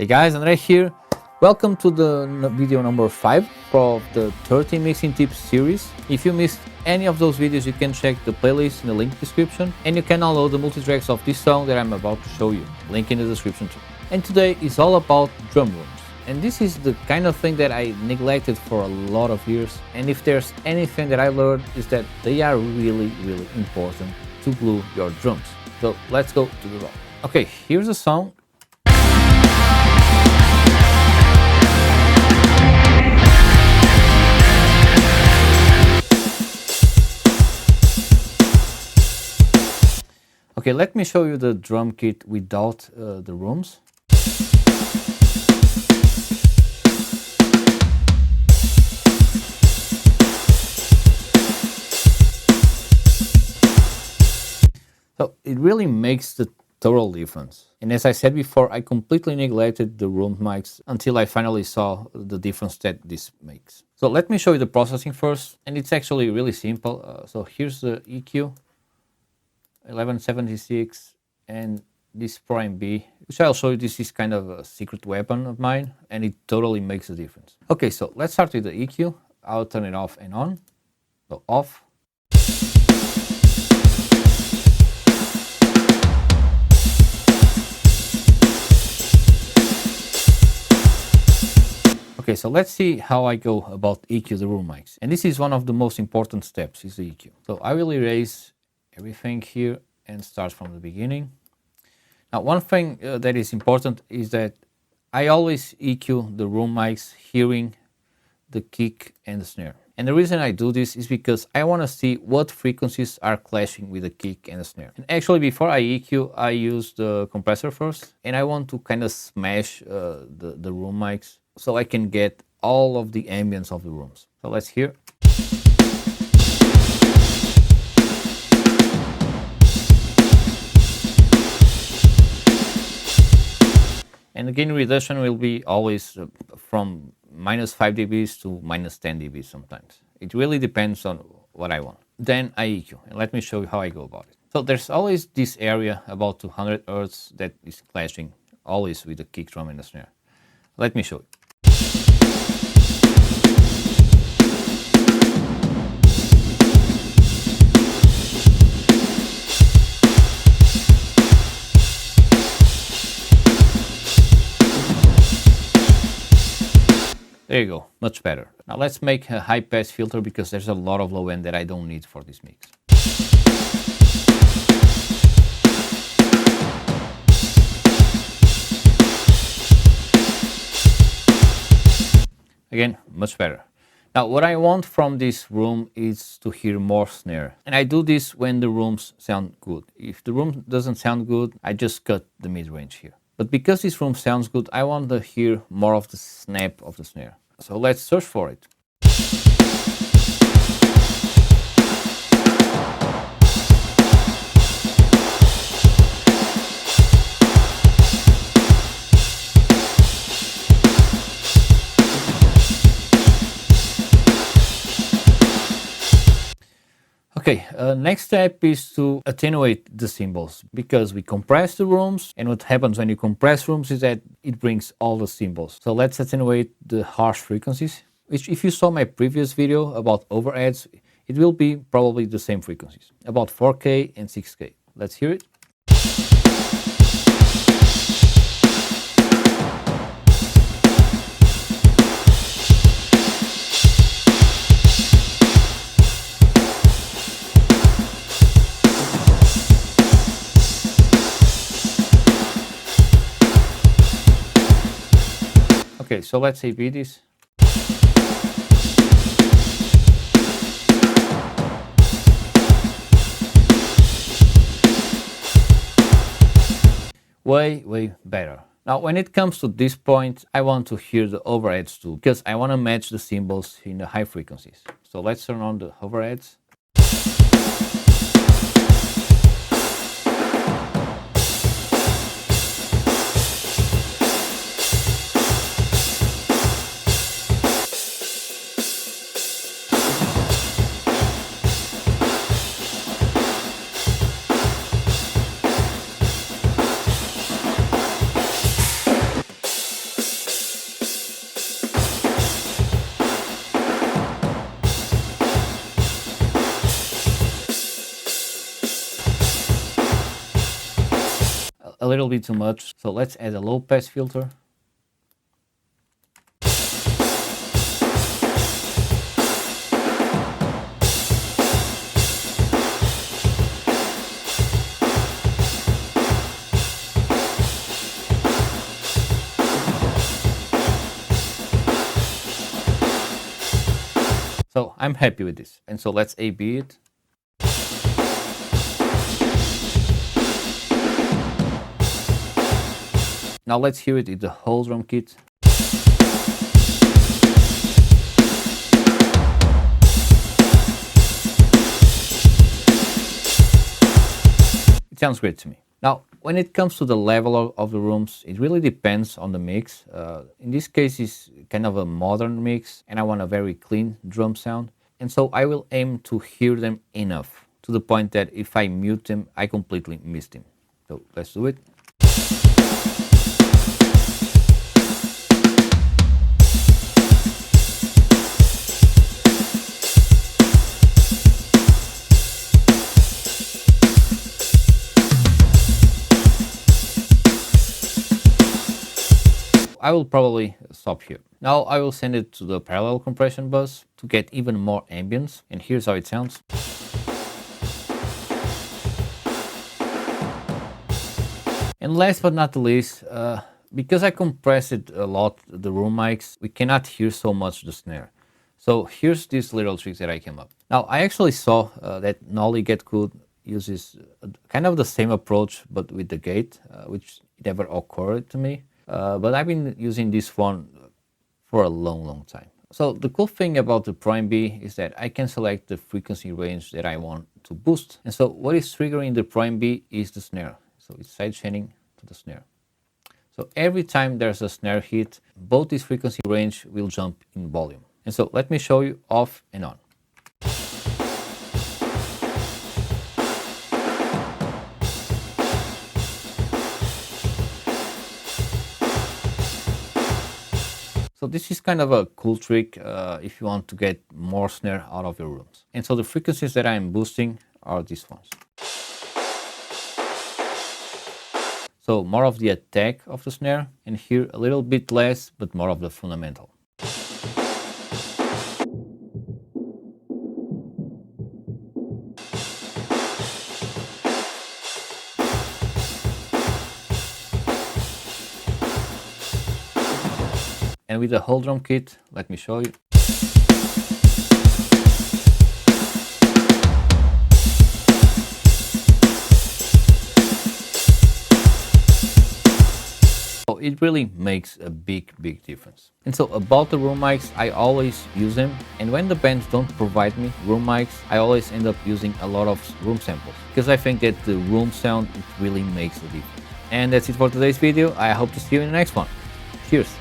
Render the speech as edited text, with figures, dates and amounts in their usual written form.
Hey guys, Andre here. Welcome to the video number 5 of the 30 mixing tips series. If you missed any of those videos, you can check the playlist in the link description, and you can download the multi-tracks of this song that I'm about to show you. Link in the description too. And today is all about drum rooms. And this is the kind of thing that I neglected for a lot of years. And if there's anything that I learned is that they are really important to glue your drums. So let's go to the rock. Okay, here's a song. Okay, let me show you the drum kit without the rooms. So it really makes the total difference. And as I said before, I completely neglected the room mics until I finally saw the difference that this makes. So let me show you the processing first, and it's actually really simple. So here's the EQ. 1176 and this Pro MB, which I'll show you. This is kind of a secret weapon of mine, and it totally makes a difference. Okay, so let's start with the EQ. I'll turn it off and on. So off. Okay, so let's see how I go about EQ the room mics. And this is one of the most important steps, is the EQ. So I will erase everything here and start from the beginning. Now, one thing that is important is that I always EQ the room mics hearing the kick and the snare. And the reason I do this is because I want to see what frequencies are clashing with the kick and the snare. And actually, before I EQ, I use the compressor first, and I want to kind of smash the room mics so I can get all of the ambience of the rooms. So let's hear. And the gain reduction will be always from -5 dBs to -10 dBs sometimes. It really depends on what I want. Then I EQ, and let me show you how I go about it. So there's always this area about 200 Hz that is clashing always with the kick drum and the snare. Let me show you. There you go, much better. Now let's make a high pass filter because there's a lot of low end that I don't need for this mix. Again, much better. Now what I want from this room is to hear more snare. And I do this when the rooms sound good. If the room doesn't sound good, I just cut the mid-range here. But because this room sounds good, I want to hear more of the snap of the snare. So let's search for it. Okay, next step is to attenuate the cymbals, because we compress the rooms, and what happens when you compress rooms is that it brings all the cymbals. So let's attenuate the harsh frequencies, which if you saw my previous video about overheads, it will be probably the same frequencies, about 4K and 6K. Let's hear it. Okay, so let's say beat this. Way better. Now, when it comes to this point, I want to hear the overheads too, because I want to match the cymbals in the high frequencies. So let's turn on the overheads. a little bit too much. So let's add a low pass filter. So I'm happy with this. And so let's A/B it. Now let's hear it in the whole drum kit. It sounds great to me. Now, when it comes to the level of the rooms, it really depends on the mix. In this case, it's kind of a modern mix, and I want a very clean drum sound. And so I will aim to hear them enough, to the point that if I mute them, I completely miss them. So let's do it. I will probably stop here. Now I will send it to the parallel compression bus to get even more ambience, and here's how it sounds. And last but not the least, because I compressed it a lot, the room mics, we cannot hear so much the snare. So here's this little trick that I came up. Now I actually saw that Nolly Get Good uses kind of the same approach but with the gate, which never occurred to me. But I've been using this one for a long time. So the cool thing about the Pro MB is that I can select the frequency range that I want to boost. And so what is triggering the Pro MB is the snare. So it's sidechaining to the snare. So every time there's a snare hit, both this frequency range will jump in volume. And so let me show you off and on. So this is kind of a cool trick if you want to get more snare out of your rooms. And so the frequencies that I'm boosting are these ones. So more of the attack of the snare, and here a little bit less, but more of the fundamental. And with the whole drum kit, let me show you. So it really makes a big difference. And so about the room mics, I always use them. And when the bands don't provide me room mics, I always end up using a lot of room samples, because I think that the room sound, it really makes a difference. And that's it for today's video. I hope to see you in the next one. Cheers!